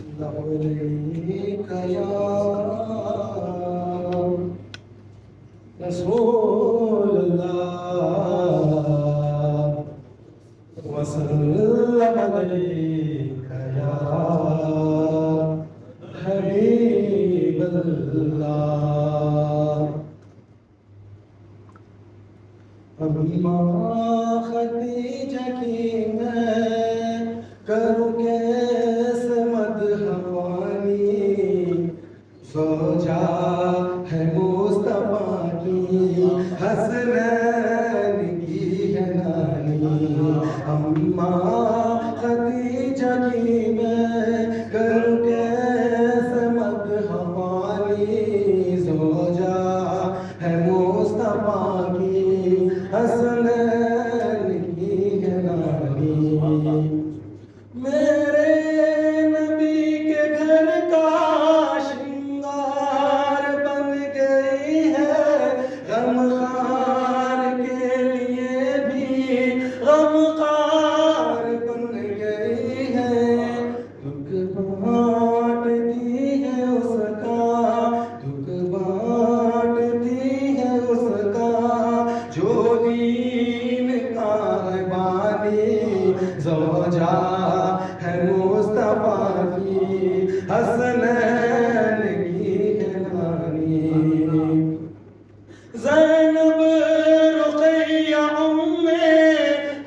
लबैक या रसूलल्लाह वसल्लम अलैका या हबीबल्लाह। अम्मा खदीजा की मैं करूँ कैसे मदहवानी, ज़ौजा है मुस्तफा की हसनैन की है नानी। अम्मा खदीजा की मैं करूँ कैसे मदहवानी, ज़ौजा है मुस्तफा की हसनैन की है नानी। मेरे नबी के घर का श्रृंगार बन गई है, गमखार के लिए भी गमखार बन गई है। दुख बांटती है उसका, दुख बांटती है उसका जो दीन का है बानी, ज़ौजा है मुस्तफा की हसनैन की है नानी। ज़ैनब रुक़ैया उम्मे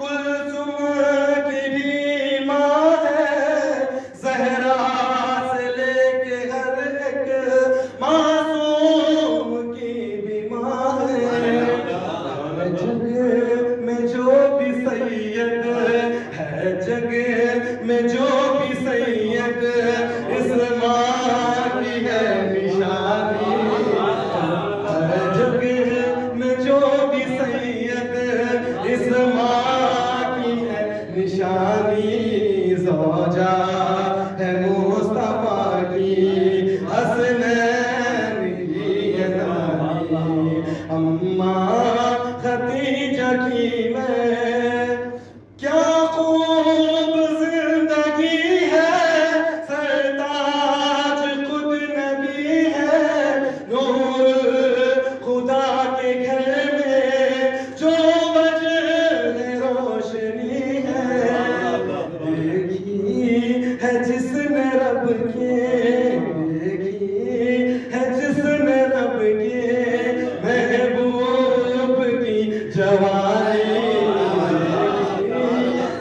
कुलसुम की भी माँ है, ज़हरा से लेके हर एक मासूम की भी माँ है। जग में जो भी सैयद है, जग में जो भी सैयद इस माँ की है निशानी। जग में जो भी सैयद इस माँ की है निशानी, ज़ौजा है मुस्तफा की हसनैन की है नानी। अम्मा खदीजा की मैं क्या खूब जिंदगी है, सरताज खुद नबी है, नूर खुदा के घर में जो वजह रोशनी है। देखी है जिसने रब के, देखी है जिसने रब के महबूब की जवानी,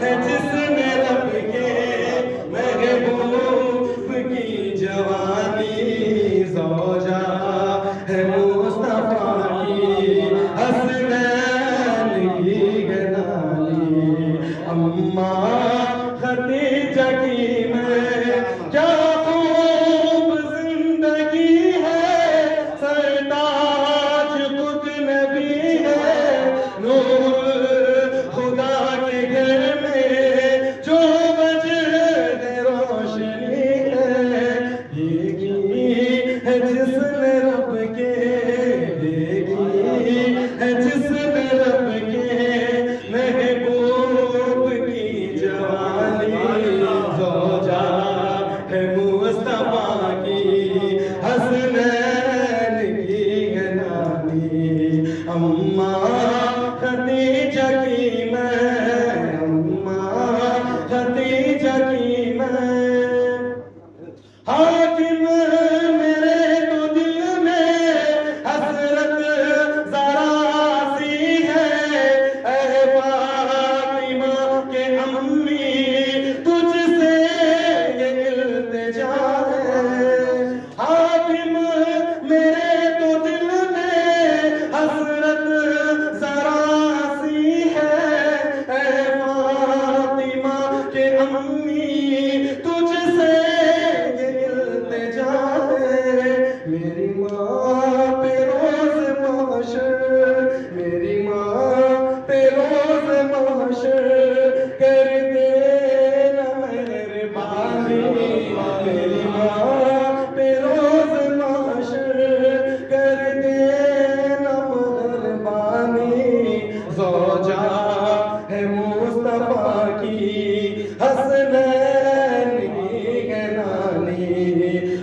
है जिसने रब के महबूब की जवानी, ज़ौजा है मुस्तफा की हसनैन की है नानी। अम्मा खदीजा की मैं क्या खूब जिंदगी है, सरताज खुद नबी है, नूर खुदा के घर में जो वजह रोशनी है। देखी है जिसने रब के, देखी है जिसने रब के महबूब की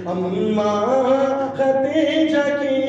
अम्मा खदीजा की